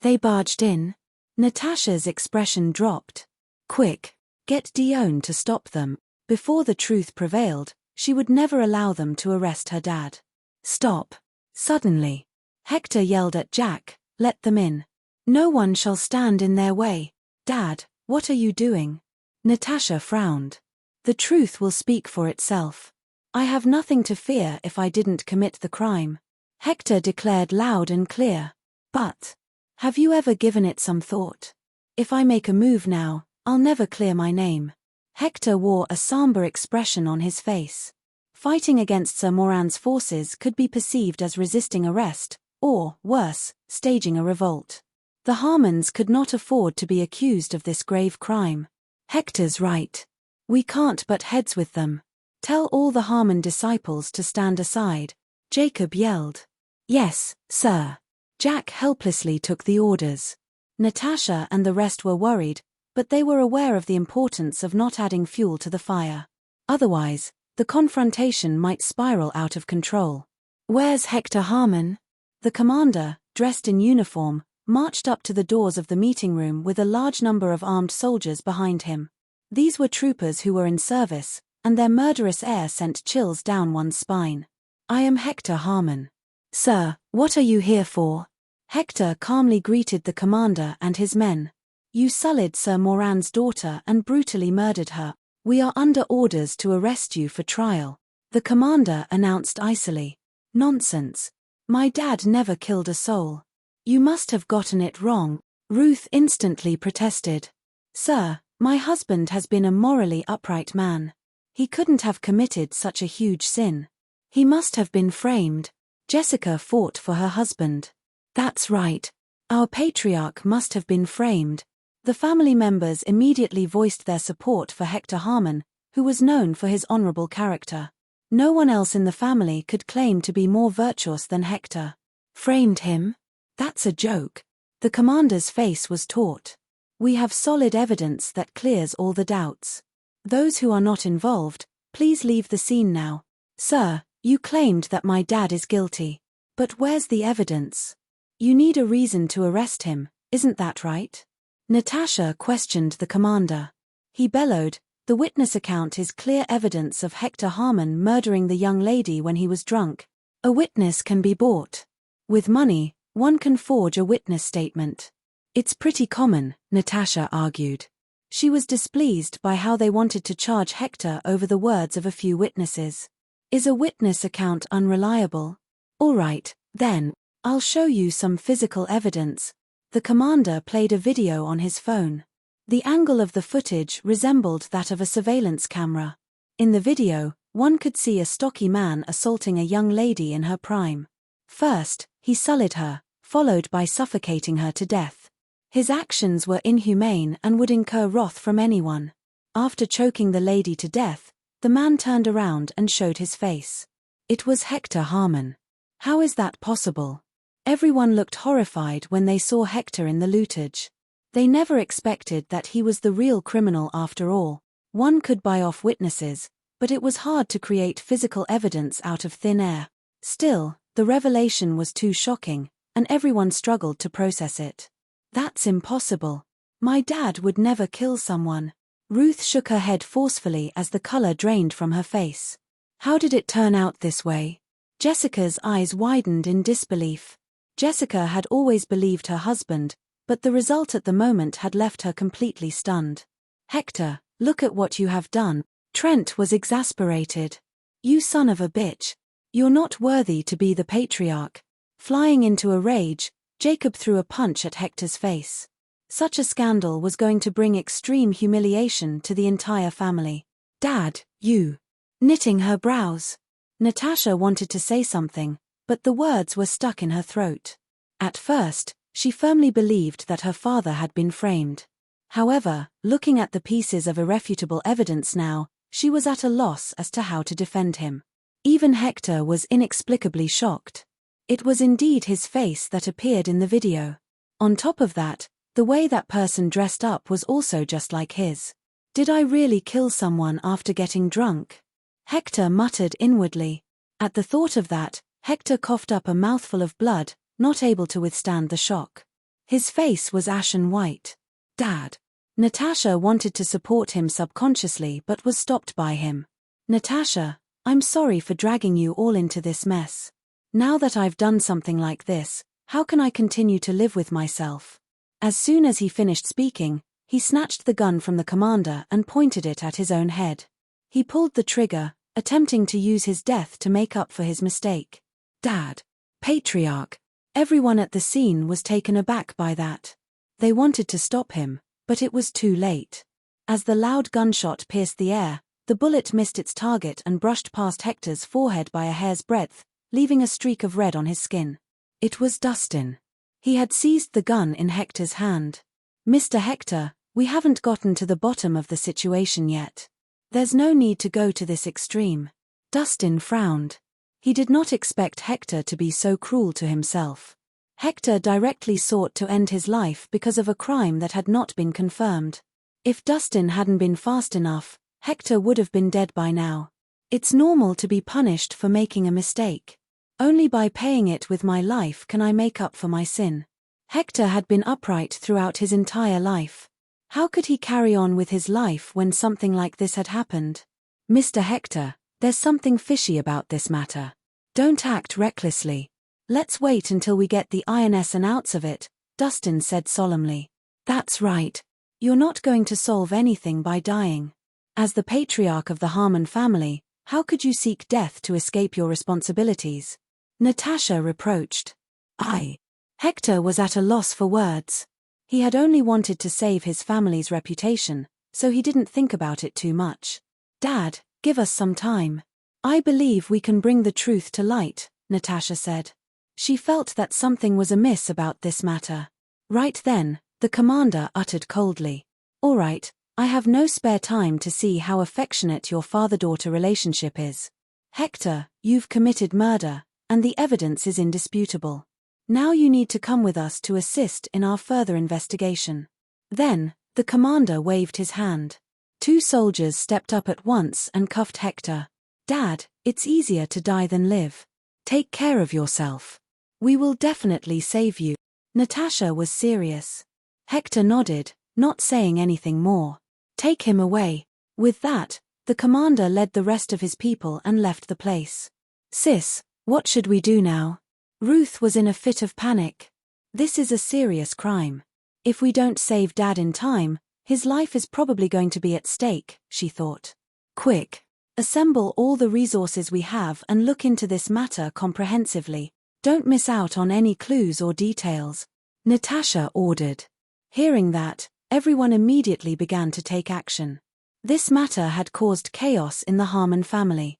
They barged in. Natasha's expression dropped. Quick, get Dione to stop them. Before the truth prevailed, she would never allow them to arrest her dad. Stop. Suddenly, Hector yelled at Jack, let them in. No one shall stand in their way. Dad, what are you doing? Natasha frowned. The truth will speak for itself. I have nothing to fear if I didn't commit the crime. Hector declared loud and clear. But, have you ever given it some thought? If I make a move now, I'll never clear my name. Hector wore a somber expression on his face. Fighting against Sir Moran's forces could be perceived as resisting arrest, or, worse, staging a revolt. The Harmons could not afford to be accused of this grave crime. Hector's right. We can't butt heads with them. Tell all the Harmon disciples to stand aside, Jacob yelled. Yes, sir. Jack helplessly took the orders. Natasha and the rest were worried, but they were aware of the importance of not adding fuel to the fire. Otherwise, the confrontation might spiral out of control. Where's Hector Harmon? The commander, dressed in uniform, marched up to the doors of the meeting room with a large number of armed soldiers behind him. These were troopers who were in service, and their murderous air sent chills down one's spine. I am Hector Harmon. Sir, what are you here for? Hector calmly greeted the commander and his men. You sullied Sir Moran's daughter and brutally murdered her. We are under orders to arrest you for trial. The commander announced icily. Nonsense. My dad never killed a soul. You must have gotten it wrong. Ruth instantly protested. Sir, my husband has been a morally upright man. He couldn't have committed such a huge sin. He must have been framed. Jessica fought for her husband. That's right. Our patriarch must have been framed. The family members immediately voiced their support for Hector Harmon, who was known for his honorable character. No one else in the family could claim to be more virtuous than Hector. Framed him? That's a joke. The commander's face was taut. We have solid evidence that clears all the doubts. Those who are not involved, please leave the scene now. Sir, you claimed that my dad is guilty. But where's the evidence? You need a reason to arrest him, isn't that right? Natasha questioned the commander. He bellowed, the witness account is clear evidence of Hector Harmon murdering the young lady when he was drunk. A witness can be bought. With money, one can forge a witness statement. It's pretty common, Natasha argued. She was displeased by how they wanted to charge Hector over the words of a few witnesses. Is a witness account unreliable? All right, then, I'll show you some physical evidence. The commander played a video on his phone. The angle of the footage resembled that of a surveillance camera. In the video, one could see a stocky man assaulting a young lady in her prime. First, he sullied her, followed by suffocating her to death. His actions were inhumane and would incur wrath from anyone. After choking the lady to death, the man turned around and showed his face. It was Hector Harmon. How is that possible? Everyone looked horrified when they saw Hector in the lootage. They never expected that he was the real criminal after all. One could buy off witnesses, but it was hard to create physical evidence out of thin air. Still, the revelation was too shocking, and everyone struggled to process it. That's impossible. My dad would never kill someone. Ruth shook her head forcefully as the color drained from her face. How did it turn out this way? Jessica's eyes widened in disbelief. Jessica had always believed her husband, but the result at the moment had left her completely stunned. Hector, look at what you have done. Trent was exasperated. You son of a bitch. You're not worthy to be the patriarch. Flying into a rage, Jacob threw a punch at Hector's face. Such a scandal was going to bring extreme humiliation to the entire family. Dad, you. Knitting her brows. Natasha wanted to say something, but the words were stuck in her throat. At first, she firmly believed that her father had been framed. However, looking at the pieces of irrefutable evidence now, she was at a loss as to how to defend him. Even Hector was inexplicably shocked. It was indeed his face that appeared in the video. On top of that, the way that person dressed up was also just like his. Did I really kill someone after getting drunk? Hector muttered inwardly. At the thought of that, Hector coughed up a mouthful of blood, not able to withstand the shock. His face was ashen white. Dad. Natasha wanted to support him subconsciously but was stopped by him. Natasha, I'm sorry for dragging you all into this mess. Now that I've done something like this, how can I continue to live with myself? As soon as he finished speaking, he snatched the gun from the commander and pointed it at his own head. He pulled the trigger, attempting to use his death to make up for his mistake. Dad. Patriarch. Everyone at the scene was taken aback by that. They wanted to stop him, but it was too late. As the loud gunshot pierced the air, the bullet missed its target and brushed past Hector's forehead by a hair's breadth, leaving a streak of red on his skin. It was Dustin. He had seized the gun in Hector's hand. Mr. Hector, we haven't gotten to the bottom of the situation yet. There's no need to go to this extreme. Dustin frowned. He did not expect Hector to be so cruel to himself. Hector directly sought to end his life because of a crime that had not been confirmed. If Dustin hadn't been fast enough, Hector would have been dead by now. It's normal to be punished for making a mistake. Only by paying it with my life can I make up for my sin. Hector had been upright throughout his entire life. How could he carry on with his life when something like this had happened? Mr. Hector, there's something fishy about this matter. Don't act recklessly. Let's wait until we get the ins and outs of it, Dustin said solemnly. That's right. You're not going to solve anything by dying. As the patriarch of the Harmon family, how could you seek death to escape your responsibilities? Natasha reproached. Hector was at a loss for words. He had only wanted to save his family's reputation, so he didn't think about it too much. Dad, give us some time. I believe we can bring the truth to light, Natasha said. She felt that something was amiss about this matter. Right then, the commander uttered coldly. All right, I have no spare time to see how affectionate your father-daughter relationship is. Hector, you've committed murder, and the evidence is indisputable. Now you need to come with us to assist in our further investigation. Then, the commander waved his hand. 2 soldiers stepped up at once and cuffed Hector. Dad, it's easier to die than live. Take care of yourself. We will definitely save you. Natasha was serious. Hector nodded, not saying anything more. Take him away. With that, the commander led the rest of his people and left the place. Sis, what should we do now? Ruth was in a fit of panic. This is a serious crime. If we don't save Dad in time, his life is probably going to be at stake, she thought. Quick. Assemble all the resources we have and look into this matter comprehensively. Don't miss out on any clues or details. Natasha ordered. Hearing that, everyone immediately began to take action. This matter had caused chaos in the Harmon family.